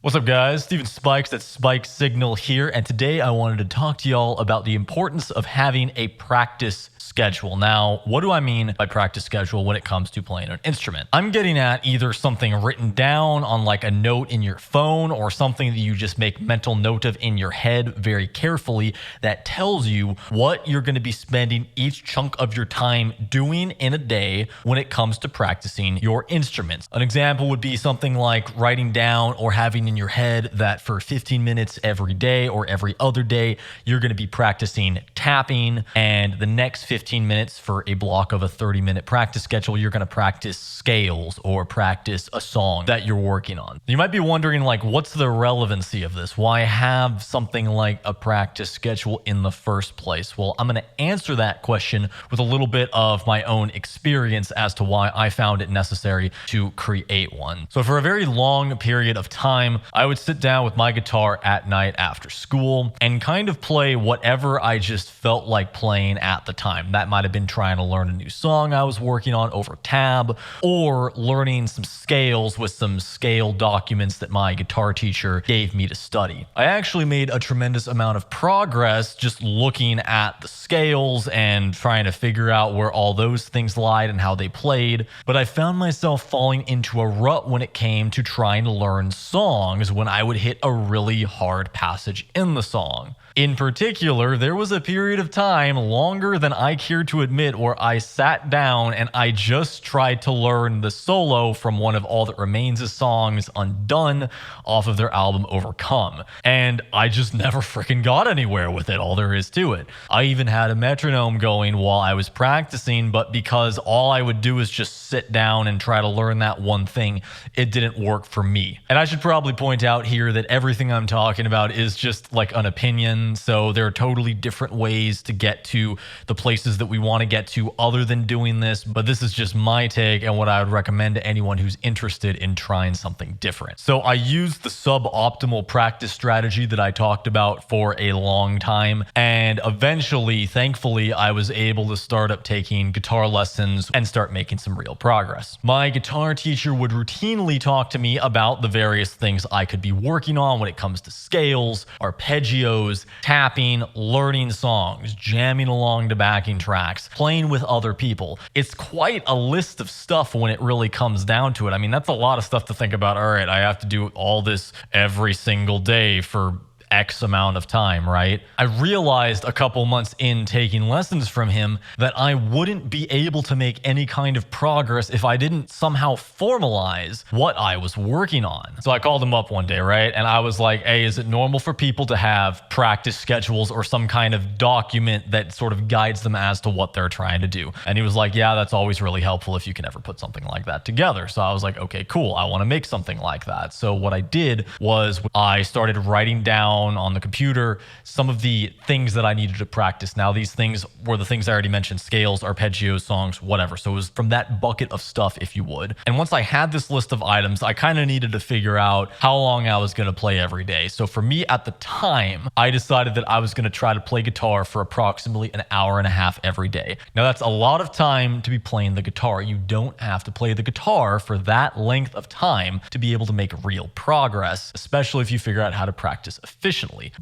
What's up, guys? Steven Spikes at spikessignal here, and today I wanted to talk to y'all about the importance of having a practice schedule. Now, what do I mean by practice schedule when it comes to playing an instrument? I'm getting at either something written down on like a note in your phone or something that you just make mental note of in your head very carefully that tells you what you're going to be spending each chunk of your time doing in a day when it comes to practicing your instruments. An example would be something like writing down or having in your head that for 15 minutes every day or every other day, you're going to be practicing tapping, and the next 15 minutes for a block of a 30-minute practice schedule, you're going to practice scales or practice a song that you're working on. You might be wondering, like, what's the relevancy of this? Why have something like a practice schedule in the first place? Well, I'm going to answer that question with a little bit of my own experience as to why I found it necessary to create one. So for a very long period of time, I would sit down with my guitar at night after school and kind of play whatever I just felt like playing at the time. That might have been trying to learn a new song I was working on over tab, or learning some scales with some scale documents that my guitar teacher gave me to study. I actually made a tremendous amount of progress just looking at the scales and trying to figure out where all those things lied and how they played, but I found myself falling into a rut when it came to trying to learn songs when I would hit a really hard passage in the song. In particular, there was a period of time, longer than I care to admit, where I sat down and I just tried to learn the solo from one of All That Remains' songs, Undone, off of their album Overcome. And I just never freaking got anywhere with it, all there is to it. I even had a metronome going while I was practicing, but because all I would do is just sit down and try to learn that one thing, it didn't work for me. And I should probably point out here that everything I'm talking about is just like an opinion. So there are totally different ways to get to the places that we want to get to other than doing this, but this is just my take and what I would recommend to anyone who's interested in trying something different. So I used the suboptimal practice strategy that I talked about for a long time, and eventually, thankfully, I was able to start up taking guitar lessons and start making some real progress. My guitar teacher would routinely talk to me about the various things I could be working on when it comes to scales, arpeggios, tapping, learning songs, jamming along to backing tracks, playing with other people. It's quite a list of stuff when it really comes down to it. I mean, that's a lot of stuff to think about. All right, I have to do all this every single day for X amount of time, right? I realized a couple months in taking lessons from him that I wouldn't be able to make any kind of progress if I didn't somehow formalize what I was working on. So I called him up one day, right? And I was like, hey, is it normal for people to have practice schedules or some kind of document that sort of guides them as to what they're trying to do? And he was like, yeah, that's always really helpful if you can ever put something like that together. So I was like, okay, cool. I want to make something like that. So what I did was I started writing down on the computer some of the things that I needed to practice. Now, these things were the things I already mentioned: scales, arpeggios, songs, whatever. So it was from that bucket of stuff, if you would. And once I had this list of items, I kind of needed to figure out how long I was going to play every day. So for me at the time, I decided that I was going to try to play guitar for approximately an hour and a half every day. Now, that's a lot of time to be playing the guitar. You don't have to play the guitar for that length of time to be able to make real progress, especially if you figure out how to practice efficiently.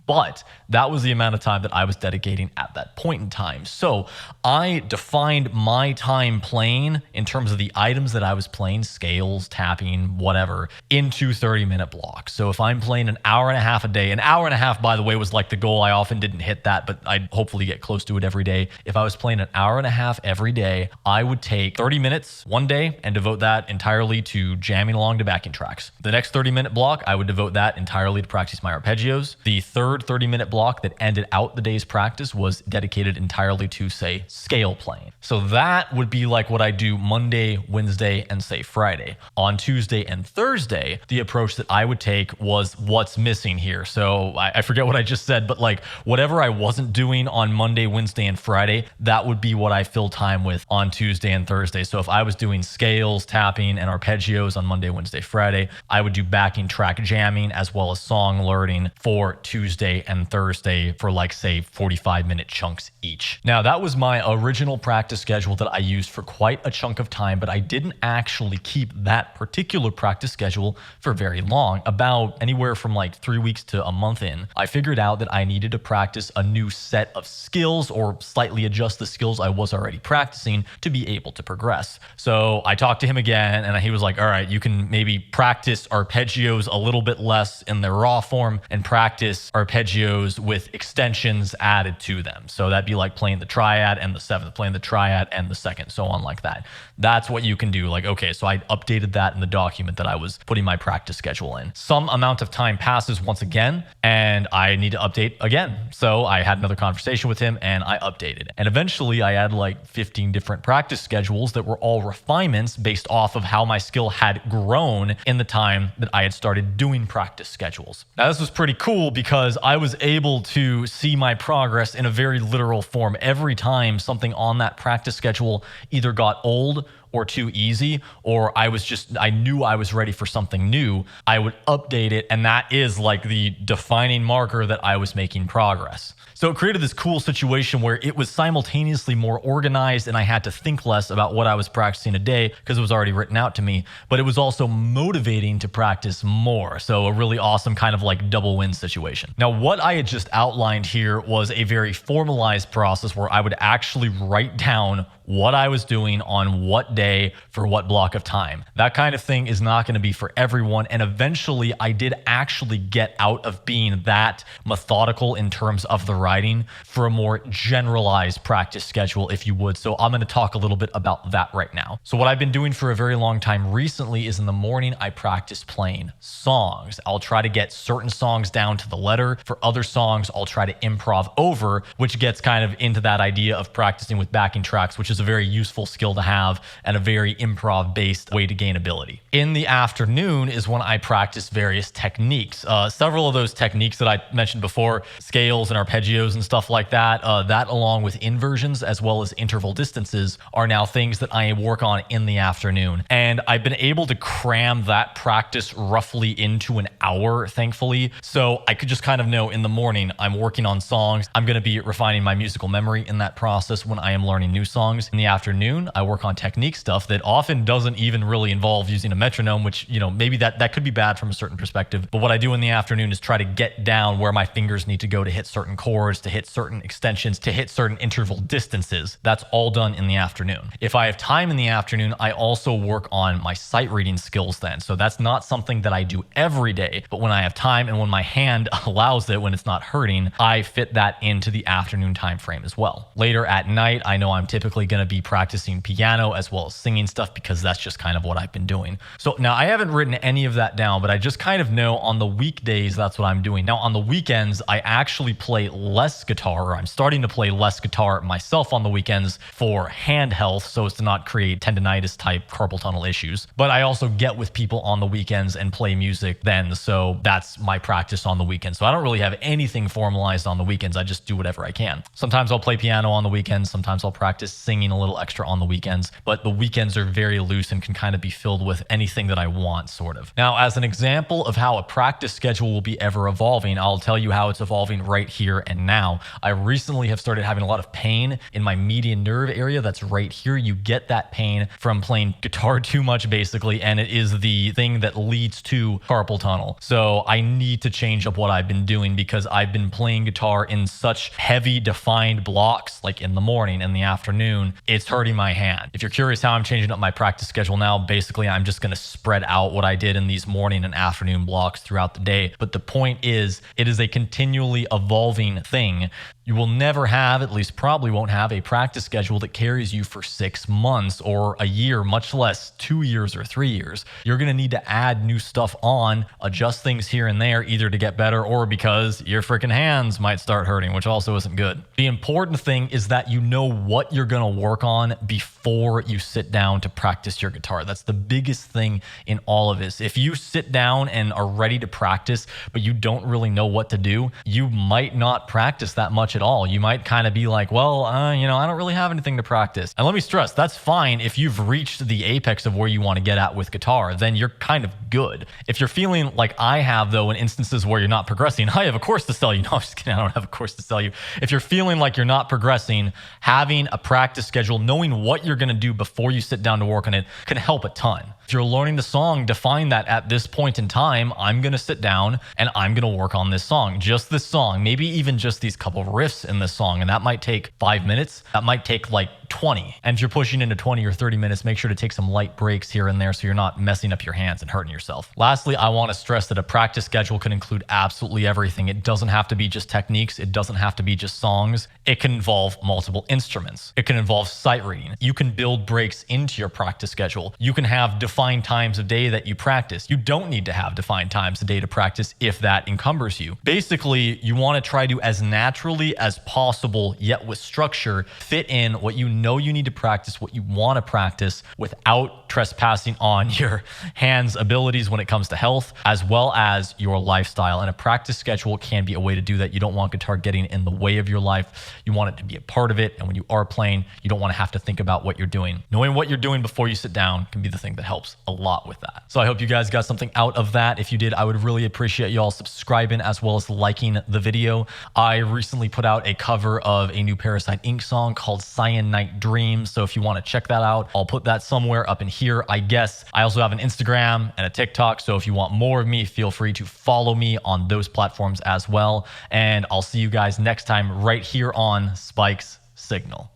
But that was the amount of time that I was dedicating at that point in time. So I defined my time playing in terms of the items that I was playing, scales, tapping, whatever, into 30-minute blocks. So if I'm playing an hour and a half a day, an hour and a half, by the way, was like the goal. I often didn't hit that, but I'd hopefully get close to it every day. If I was playing an hour and a half every day, I would take 30 minutes one day and devote that entirely to jamming along to backing tracks. The next 30-minute block, I would devote that entirely to practice my arpeggios. The third 30-minute block that ended out the day's practice was dedicated entirely to, say, scale playing. So that would be like what I do Monday, Wednesday, and say Friday. On Tuesday and Thursday, the approach that I would take was what's missing here. So I forget what I just said, but like whatever I wasn't doing on Monday, Wednesday, and Friday, that would be what I fill time with on Tuesday and Thursday. So if I was doing scales, tapping, and arpeggios on Monday, Wednesday, Friday, I would do backing track jamming as well as song learning for for Tuesday and Thursday for like, say, 45-minute chunks each. Now, that was my original practice schedule that I used for quite a chunk of time, but I didn't actually keep that particular practice schedule for very long. About anywhere from like 3 weeks to a month in, I figured out that I needed to practice a new set of skills or slightly adjust the skills I was already practicing to be able to progress. So I talked to him again and he was like, all right, you can maybe practice arpeggios a little bit less in their raw form and practice arpeggios with extensions added to them. So that'd be like playing the triad and the seventh, playing the triad and the second, so on like that. That's what you can do. Like, okay, so I updated that in the document that I was putting my practice schedule in. Some amount of time passes once again, and I need to update again. So I had another conversation with him and I updated. And eventually I had like 15 different practice schedules that were all refinements based off of how my skill had grown in the time that I had started doing practice schedules. Now, this was pretty cool because I was able to see my progress in a very literal form. Every time something on that practice schedule either got old or too easy, or I knew I was ready for something new, I would update it, and that is like the defining marker that I was making progress. So it created this cool situation where it was simultaneously more organized and I had to think less about what I was practicing a day because it was already written out to me, but it was also motivating to practice more. So a really awesome kind of like double win situation. Now, what I had just outlined here was a very formalized process where I would actually write down what I was doing on what day for what block of time. That kind of thing is not going to be for everyone. And eventually I did actually get out of being that methodical in terms of the writing for a more generalized practice schedule, if you would. So I'm going to talk a little bit about that right now. So what I've been doing for a very long time recently is in the morning, I practice playing songs. I'll try to get certain songs down to the letter. For other songs, I'll try to improv over, which gets kind of into that idea of practicing with backing tracks, which is a very useful skill to have and a very improv-based way to gain ability. In the afternoon is when I practice various techniques. Several of those techniques that I mentioned before, scales and arpeggios and stuff like that, that along with inversions as well as interval distances are now things that I work on in the afternoon. And I've been able to cram that practice roughly into an hour, thankfully. So I could just kind of know in the morning, I'm working on songs. I'm going to be refining my musical memory in that process when I am learning new songs. In the afternoon, I work on technique stuff that often doesn't even really involve using a metronome, which, you know, maybe that could be bad from a certain perspective. But what I do in the afternoon is try to get down where my fingers need to go to hit certain chords, to hit certain extensions, to hit certain interval distances. That's all done in the afternoon. If I have time in the afternoon, I also work on my sight reading skills then. So that's not something that I do every day, but when I have time and when my hand allows it, when it's not hurting, I fit that into the afternoon time frame as well. Later at night, I know I'm typically going to be practicing piano as well as singing stuff because that's just kind of what I've been doing. So now I haven't written any of that down, but I just kind of know on the weekdays that's what I'm doing. Now on the weekends, I actually play less guitar, or I'm starting to play less guitar myself on the weekends for hand health so as to not create tendonitis type carpal tunnel issues. But I also get with people on the weekends and play music then. So that's my practice on the weekends. So I don't really have anything formalized on the weekends. I just do whatever I can. Sometimes I'll play piano on the weekends. Sometimes I'll practice singing a little extra on the weekends, but the weekends are very loose and can kind of be filled with anything that I want, sort of. Now, as an example of how a practice schedule will be ever evolving, I'll tell you how it's evolving right here and now. I recently have started having a lot of pain in my median nerve area. That's right here. You get that pain from playing guitar too much, basically, and it is the thing that leads to carpal tunnel. So I need to change up what I've been doing because I've been playing guitar in such heavy defined blocks, like in the morning and the afternoon. It's hurting my hand. If you're curious how I'm changing up my practice schedule now, basically I'm just going to spread out what I did in these morning and afternoon blocks throughout the day. But the point is, it is a continually evolving thing. You will never have, at least probably won't have, a practice schedule that carries you for 6 months or a year, much less 2 years or 3 years. You're going to need to add new stuff on, adjust things here and there, either to get better or because your freaking hands might start hurting, which also isn't good. The important thing is that you know what you're going to work on before you sit down to practice your guitar. That's the biggest thing in all of this. If you sit down and are ready to practice, but you don't really know what to do, you might not practice that much at all. You might kind of be like, well, I don't really have anything to practice. And let me stress, that's fine if you've reached the apex of where you want to get at with guitar, then you're kind of good. If you're feeling like I have, though, in instances where you're not progressing, I have a course to sell you. No, I'm just kidding. I don't have a course to sell you. If you're feeling like you're not progressing, having a practice schedule, knowing what you're going to do before you sit down to work on it can help a ton. If you're learning the song, define that at this point in time, I'm going to sit down and I'm going to work on this song, just this song, maybe even just these couple riffs in this song. And that might take 5 minutes. That might take like 20. And if you're pushing into 20 or 30 minutes, make sure to take some light breaks here and there so you're not messing up your hands and hurting yourself. Lastly, I want to stress that a practice schedule can include absolutely everything. It doesn't have to be just techniques. It doesn't have to be just songs. It can involve multiple instruments. It can involve sight reading. You can build breaks into your practice schedule. You can have defined times of day that you practice. You don't need to have defined times of day to practice if that encumbers you. Basically, you want to try to, as naturally as possible, yet with structure, fit in what you know you need to practice, what you want to practice, without trespassing on your hands' abilities when it comes to health, as well as your lifestyle. And a practice schedule can be a way to do that. You don't want guitar getting in the way of your life. You want it to be a part of it. And when you are playing, you don't want to have to think about what you're doing. Knowing what you're doing before you sit down can be the thing that helps a lot with that. So I hope you guys got something out of that. If you did, I would really appreciate y'all subscribing as well as liking the video. I recently put out a cover of a new Parasite Inc. song called Cyanite Dreams. So if you want to check that out, I'll put that somewhere up in here, I guess. I also have an Instagram and a TikTok. So if you want more of me, feel free to follow me on those platforms as well. And I'll see you guys next time right here on Spikes Signal.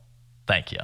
Thank you.